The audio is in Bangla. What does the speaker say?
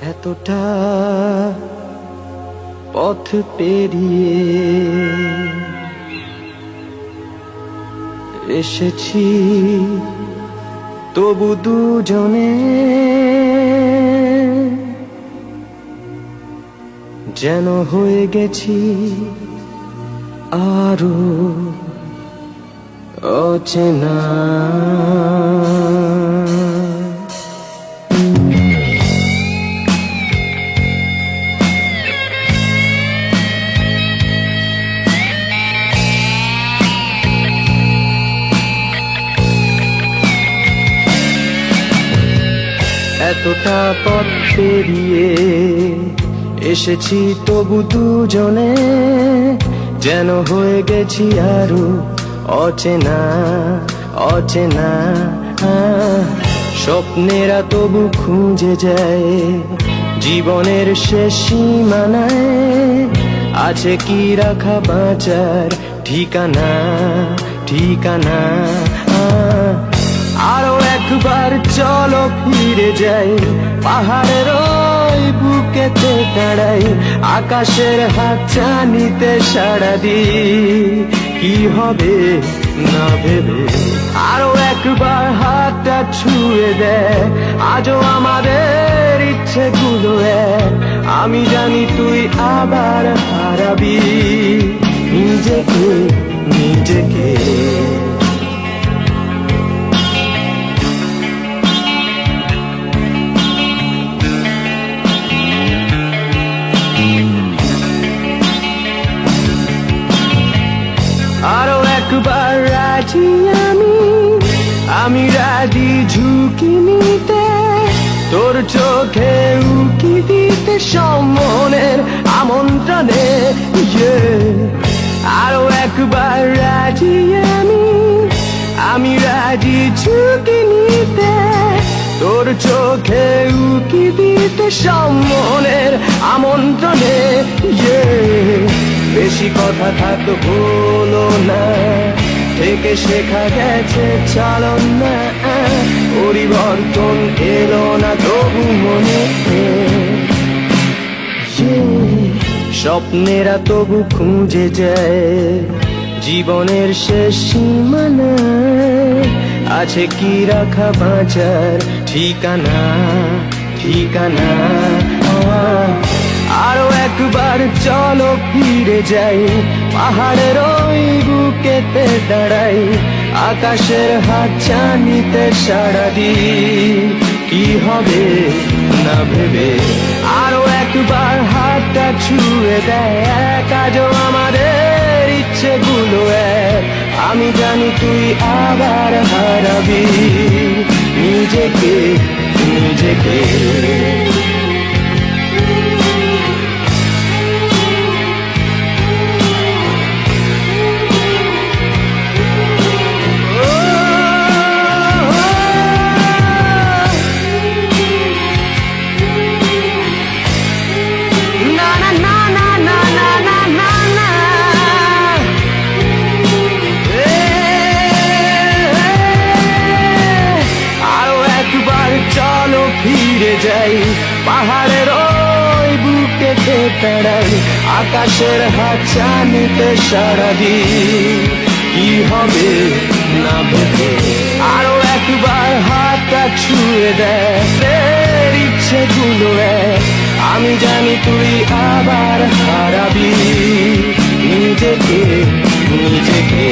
এতটা পথ পেরিয়ে এসেছি, তবু দুজনে যেন হয়ে গেছি আরো অচেনা। এতটা পথ পেরিয়ে এসেছি, তবু দুজনে যেন হয়ে গেছি আরো অচেনা অচেনা। স্বপ্নেরা তবু খুঁজে যায় জীবনের শেষ সীমানায়, আছে কি রাখা বাঁচার ঠিকানা ঠিকানা। আরো একবার চলো ফিরে যাই, পাহাড়ের ওই বুকেতে দাঁড়াই, আকাশের হাত চানিতে সাড়া দিই কি হবে না ভেবে। আরো একবার হাতটা ছুঁয়ে দেয় আজও আমাদের ইচ্ছেগুলো এক, আমি জানি তুই আবার হারাবি নিজেকে নিজেকে। আরো একবার রাজি আমি রাজি ঝুঁকি নিতে, তোর চোখে উকি দিতে সম্মনের আমন্ত্রণে। আরো একবার রাজি আমি রাজি ঝুঁকি নিতে, তোর চোখে উকি দিতে সম্মনের আমন্ত্রণে। বেশি কথা থাক বলো না, থেকে শেখা গেছে চালন না, পরিবর্তন এলো না তবু মনে। স্বপ্নেরা তবু খুঁজে যায় জীবনের শেষ সীমানা, আছে কি রাখা বাঁচার ঠিকানা ঠিকানা। আরো একবার চলো ফিরে যাই, পাহাড়ের ওই বুকেতে দাঁড়াই, আকাশের হাত চানিতে সাড়া দিই কি হবে না ভেবে। আরো একবার হাতটা ছুঁয়ে দেয় আজও আমাদের ইচ্ছেগুলো এক, আমি জানি তুই আবার হারাবি নিজেকে নিজেকে। ফিরে যাই, পাহাড়ের ওই বুকেতে দাঁড়াই, আকাশের হাত চানিতে সাড়া দিই কি হবে না ভেবে। আরো একবার হাতটা ছুঁয়ে দেয় ইচ্ছেগুলো এক, আমি জানি তুই আবার হারাবি নিজেকে নিজেকে।